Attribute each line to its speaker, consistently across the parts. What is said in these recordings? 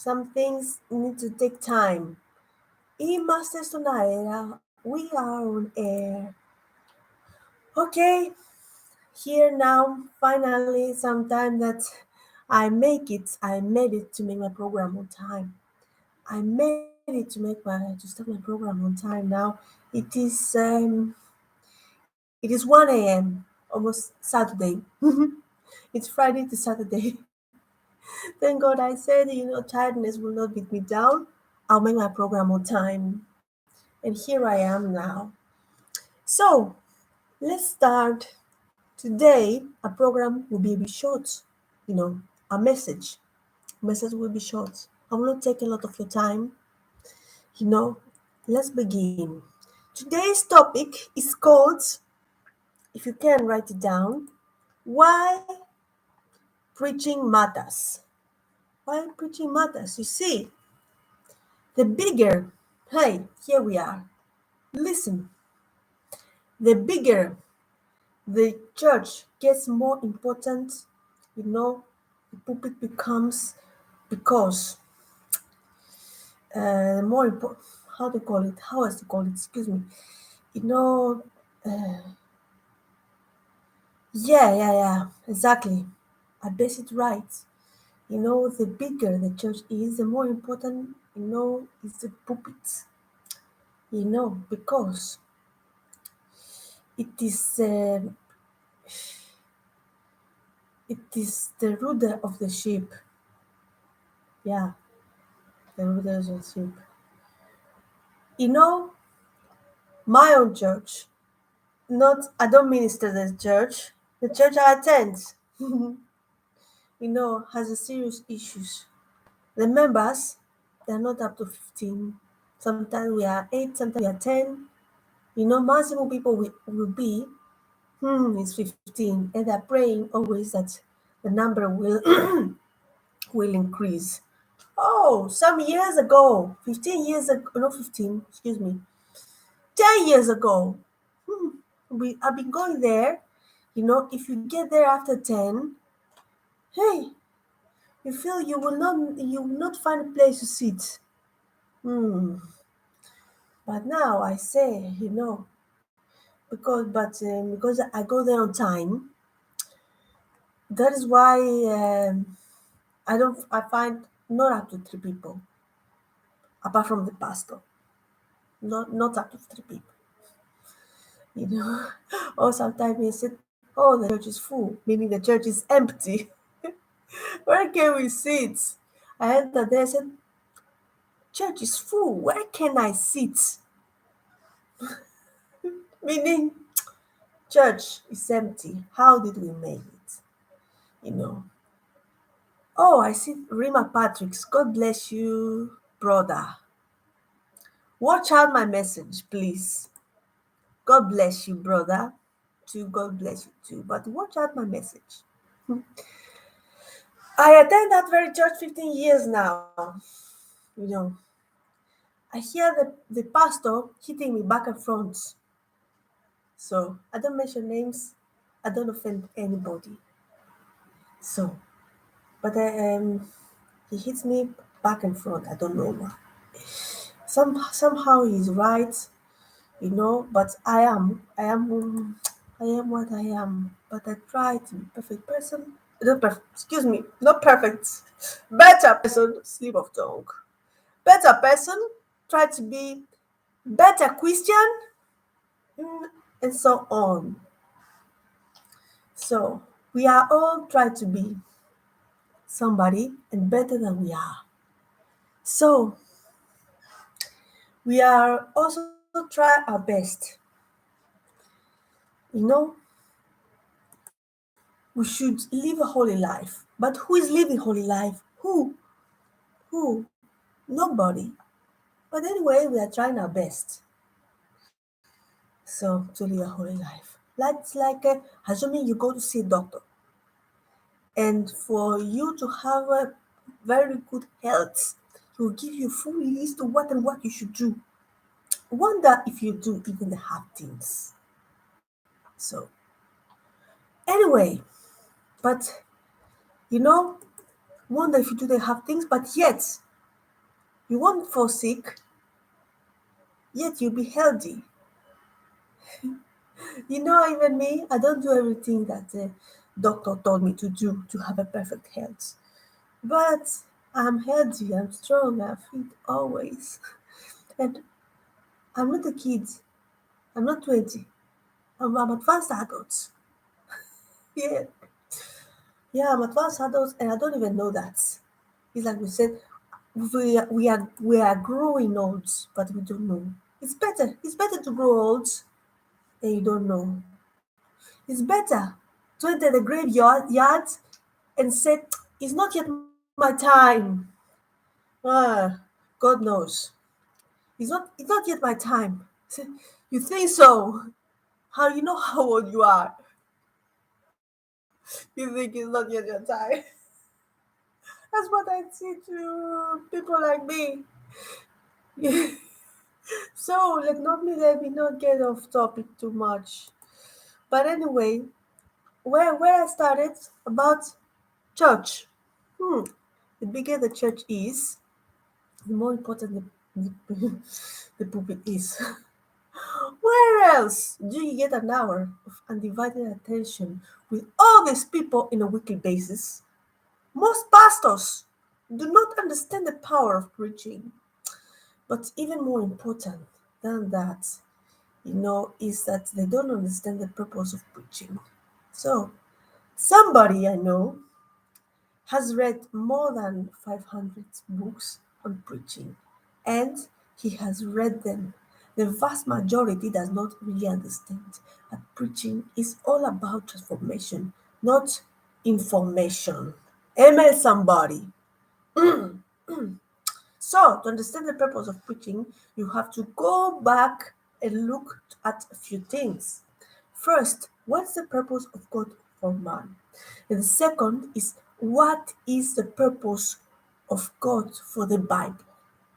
Speaker 1: some things need to take time. In Masters Tonight, we are on air. Okay, here now, finally, sometime that I made it to make my program on time. I made it to start my program on time now. It is um, it is 1 a.m. almost Saturday. It's Friday to Saturday. Thank God I said, tiredness will not beat me down. I'll make my program on time. And here I am now. So let's start. Today, a program will be a bit short. A message. Message will be short. I will not take a lot of your time. You know, let's begin. Today's topic is called, if you can write it down, why preaching matters. Why preaching matters. You see, the bigger, hey, here we are. Listen, the bigger the church gets more important, the pulpit becomes, because more important, how to call it, how else to call it, excuse me, you know, uh, yeah, exactly. I guess it right. The bigger the church is, the more important, is the pulpit, because it is, it is the rudder of the ship. Yeah, the rudder of the ship. You know, my own church, not, I don't minister the church I attend, has a serious issues. The members, they're not up to 15. Sometimes we are 8, sometimes we are 10. Maximum people will be, is 15. And they're praying always that the number will will increase. Oh, some years ago, 15 years ago, not 15, excuse me, 10 years ago, I've been going there. If you get there after 10, hey, you feel you will not find a place to sit. Hmm. But now I say, because I go there on time. That is why I find not up to 3 people, apart from the pastor. Not up to 3 people. Or sometimes they said, "Oh, the church is full," meaning the church is empty. Where can we sit? I entered there. I said, "Church is full. Where can I sit?" Meaning, church is empty. How did we make it? You know. Oh, I see Rima Patrick's. God bless you, brother. Watch out my message, please. God bless you, brother. Too. God bless you too. But watch out my message. I attend that very church 15 years now. You know, I hear the pastor hitting me back and front. So I don't mention names. I don't offend anybody. So, but he hits me back and front. I don't know why. Somehow he's right, but I am what I am. But I try to be perfect person. Not perfect. Excuse me. Not perfect. Better person. Slip of tongue. Better person. Try to be better Christian, mm, and so on. So we are all trying to be somebody and better than we are. So we are also try our best. We should live a holy life. But who is living holy life? Who? Who? Nobody. But anyway, we are trying our best. So to live a holy life. That's like assuming you go to see a doctor. And for you to have a very good health, he will give you full list of what and what you should do. Wonder if you do even the hard things. So anyway, but you know, wonder if you do the hard things, but yet You won't fall sick, yet you'll be healthy. Even me, I don't do everything that the doctor told me to do to have a perfect health. But I'm healthy, I'm strong, I'm fit always. And I'm not a kid. I'm not 20. I'm advanced adult. Yeah, yeah, I'm advanced adult, and I don't even know that. It's like we said, we are growing old, but we don't know. It's better to grow old and you don't know. It's better to enter the graveyard and say, it's not yet my time. God knows. It's not yet my time. Say, you think so? How you know how old you are? You think it's not yet your time. That's what I see to people like me. So let me not get off topic too much. But anyway, where I started about church. Hmm. The bigger the church is, the more important the pulpit is. Where else do you get an hour of undivided attention with all these people in a weekly basis? Most pastors do not understand the power of preaching. But even more important than that, is that they don't understand the purpose of preaching. So, somebody I know has read more than 500 books on preaching, and he has read them. The vast majority does not really understand that preaching is all about transformation, not information. Amen, somebody. So, to understand the purpose of preaching, you have to go back and look at a few things. First, what's the purpose of God for man? And the second is, what is the purpose of God for the Bible?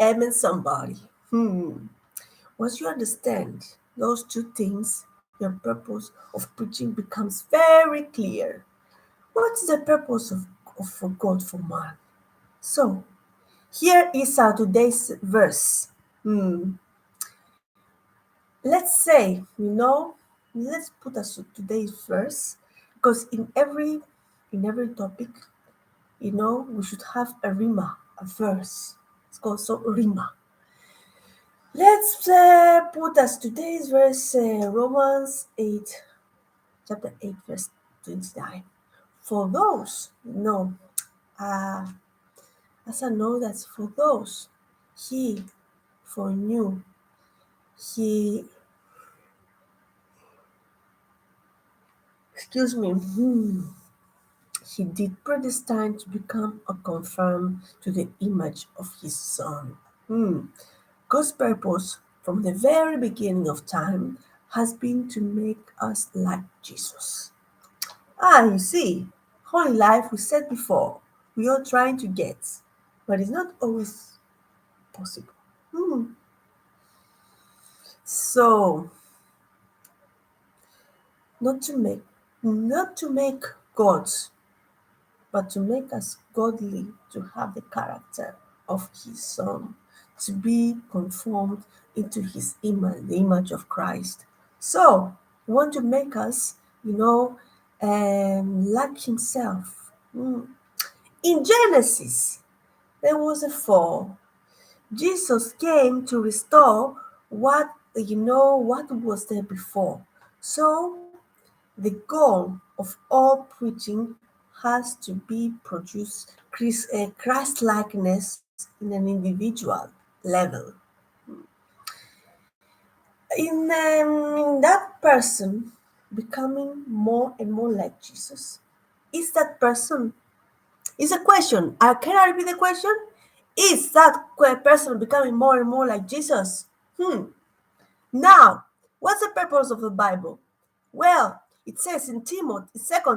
Speaker 1: Amen, somebody. Once you understand those two things, your purpose of preaching becomes very clear. What is the purpose of for God for man? So, here is our today's verse. Let's say, let's put us today's verse because in every topic, we should have a rima, a verse. It's called so rima. Let's put us today's verse, Romans 8, chapter 8, verse 29. For those, uh, as I know that for those, he foreknew, he, excuse me, he did predestine to become a conformed to the image of his son. God's purpose from the very beginning of time has been to make us like Jesus. You see, holy life we said before, we are trying to get, but it's not always possible. Hmm. So, not to make, not to make gods, but to make us godly, to have the character of his son, to be conformed into his image, the image of Christ. So, he want to make us, like himself. In Genesis, there was a fall. Jesus came to restore what was there before. So, the goal of all preaching has to be produce Christ likeness in an individual level. In that person becoming more and more like Jesus, is that person is a question. Can I repeat the question? Is that person becoming more and more like Jesus? Now, what's the purpose of the Bible? Well, it says in 2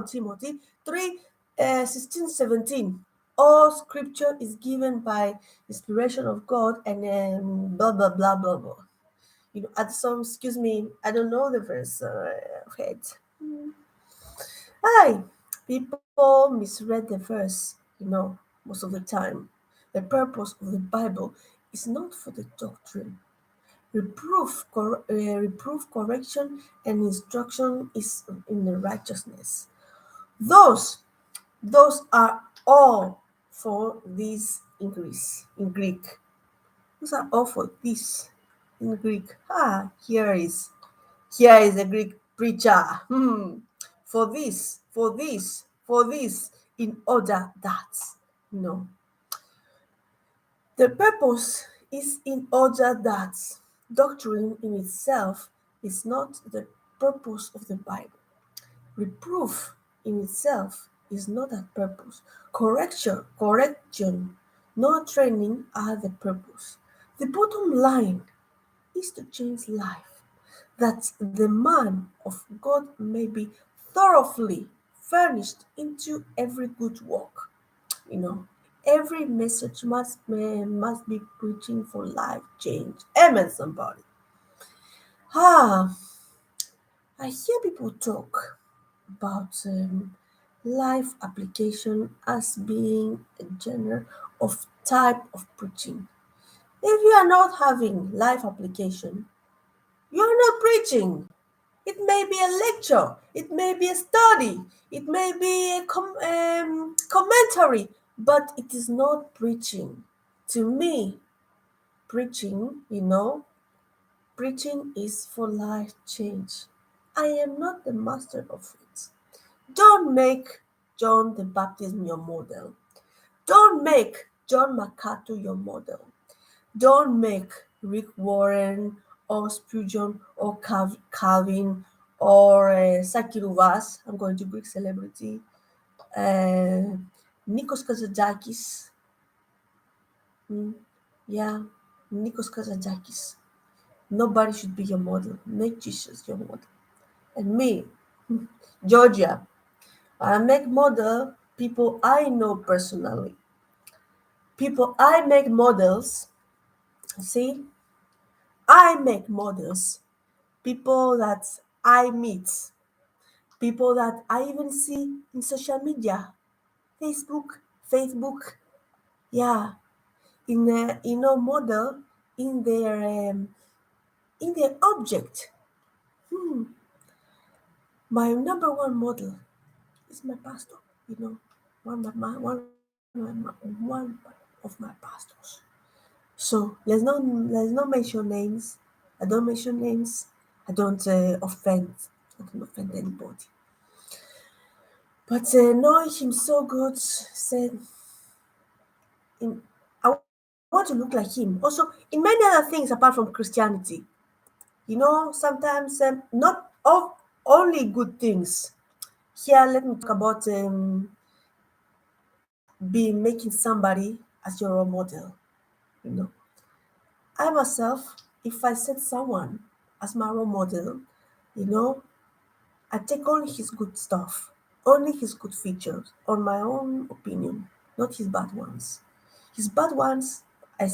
Speaker 1: Timothy 3 16, 17, all scripture is given by inspiration of God and blah, blah, blah, blah, blah. At some, excuse me, I don't know the verse. Wait. Hi, people misread the verse, most of the time. The purpose of the Bible is not for the doctrine. Reproof, correction, and instruction is in the righteousness. Those, those are all for this in Greek. Those are all for this in Greek. Here is a Greek preacher. For this, for this, for this, in order that. No. The purpose is in order that. Doctrine in itself is not the purpose of the Bible. Reproof in itself is not a purpose. Correction, no training are the purpose. The bottom line is to change life, that the man of God may be thoroughly furnished into every good work. You know, every message must be preaching for life change. Amen, somebody. Ah, I hear people talk about life application as being a genre of type of preaching. If you are not having life application, you are not preaching. It may be a lecture, it may be a study, it may be a commentary, but it is not preaching. To me, preaching, preaching is for life change. I am not the master of it. Don't make John the Baptist your model. Don't make John MacArthur your model. Don't make Rick Warren or Spurgeon or Calvin or Sakiruvas. I'm going to Greek celebrity. Uh, Nikos Kazantzakis. Mm, yeah, Nikos Kazantzakis. Nobody should be your model. Make Jesus your model. And me, Georgia, I make model people I know personally. People I make models. See, I make models. People that I meet. People that I even see in social media. Facebook. Yeah, model in their object. Hmm. My number one model is my pastor. You know, one of my pastors. So let's not mention names. I don't mention names. I don't offend. I don't offend anybody. But knowing him so good, said, I want to look like him. Also, in many other things apart from Christianity, sometimes not of only good things. Here, let me talk about making somebody as your role model. You know, I myself, if I set someone as my role model, you know, I take only his good stuff, only his good features, on my own opinion, not his bad ones. His bad ones, I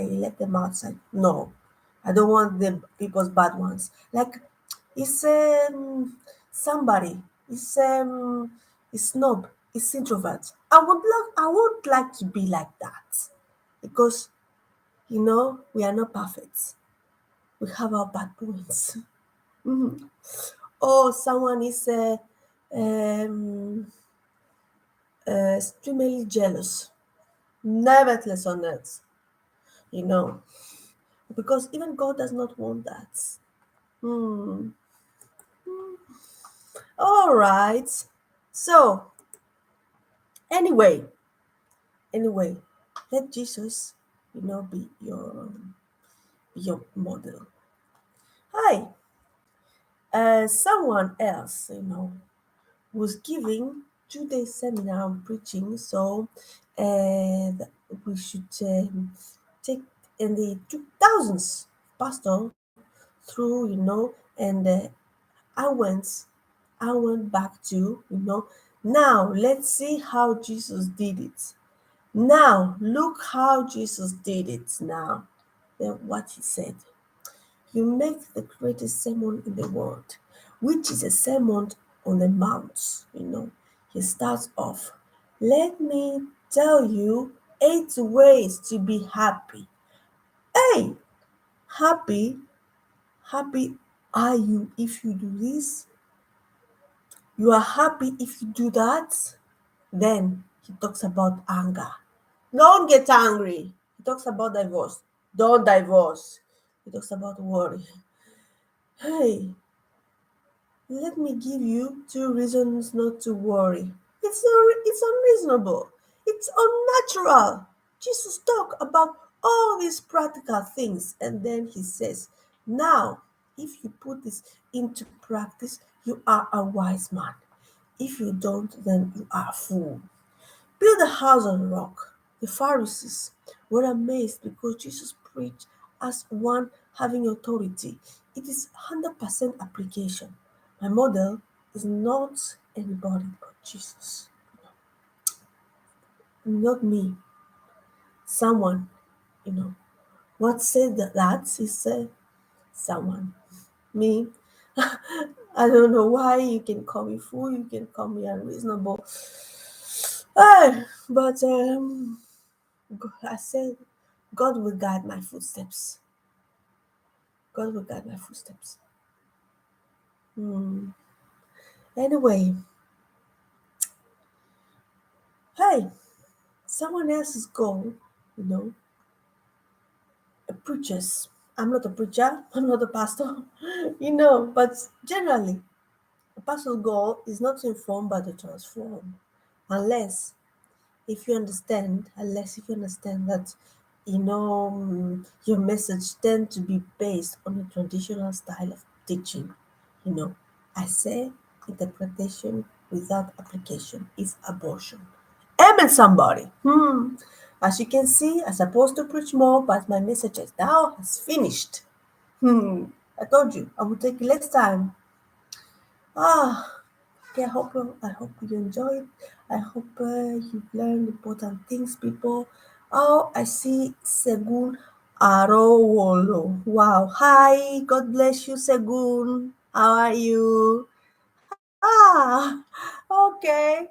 Speaker 1: let them outside. No, I don't want the people's bad ones. Like, it's somebody, it's snob, it's introvert. I would like to be like that because we are not perfect. We have our bad points. Mhm. Or someone is um, extremely jealous, nevertheless on earth, you know, because even God does not want that. Hmm. All right. So anyway, let Jesus, be your model. Hi, someone else, was giving 2 day seminar on preaching. So we should take, and they took thousands pastor through, and I went back to, now let's see how Jesus did it. Now look how Jesus did it. Now, then what he said. You make the greatest sermon in the world, which is a sermon on the mount. He starts off, let me tell you 8 ways to be happy. Hey, happy, happy are you if you do this? You are happy if you do that? Then he talks about anger. Don't get angry. He talks about divorce. Don't divorce. He talks about worry. Hey, let me give you two reasons not to worry. It's unreasonable. It's unnatural. Jesus talked about all these practical things and then he says, now, if you put this into practice, you are a wise man. If you don't, then you are a fool. Build a house on a rock. The Pharisees were amazed because Jesus preached as one having authority. It is 100% application. My model is not anybody but Jesus, not me. Someone, you know. What said that is someone. Me. I don't know why you can call me fool, you can call me unreasonable. But I said, God will guide my footsteps. God will guide my footsteps. Hmm. Anyway, hey, someone else's goal, you know, preachers. I'm not a preacher, I'm not a pastor, but generally, a pastor's goal is not to inform but to transform. Unless unless if you understand that, your message tend to be based on a traditional style of teaching. You know, I say interpretation without application is abortion. Amen, somebody. As you can see, I'm supposed to preach more, but my message is now has finished. I told you I would take less time. Ah, okay, I hope you enjoyed. I hope you've learned important things, people. Oh, I see Segun Arowolo. Wow. Hi, God bless you, Segun. How are you? Ah, okay.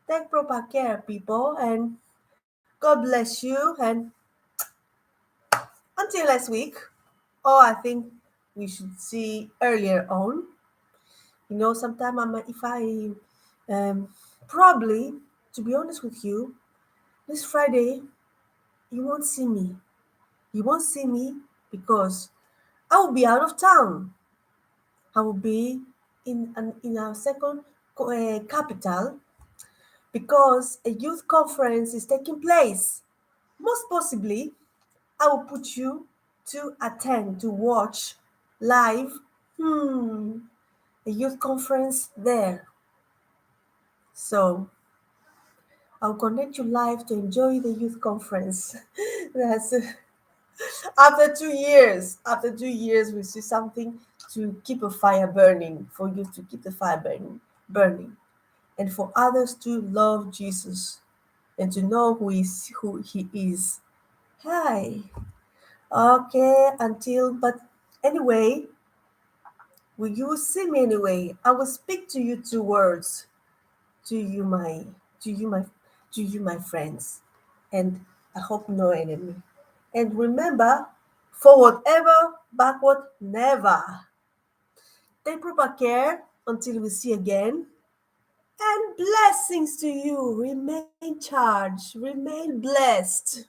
Speaker 1: Take proper care, people, and God bless you. And until next week, I think we should see earlier on. Sometime if I probably, to be honest with you, this Friday you won't see me. You won't see me because I will be out of town. I will be in our second capital because a youth conference is taking place. Most possibly, I will put you to attend to watch live a youth conference there. So I'll connect you live to enjoy the youth conference. That's after 2 years. After 2 years, we see something to keep a fire burning, for you to keep the fire burning, and for others to love Jesus and to know who He is. Hi. Okay. But anyway, you will see me anyway. I will speak to you two words. To you, to you, my, to you, my friends, and I hope no enemy. And remember, forward ever, backward never. Take proper care until we see again. And blessings to you. Remain charged. Remain blessed.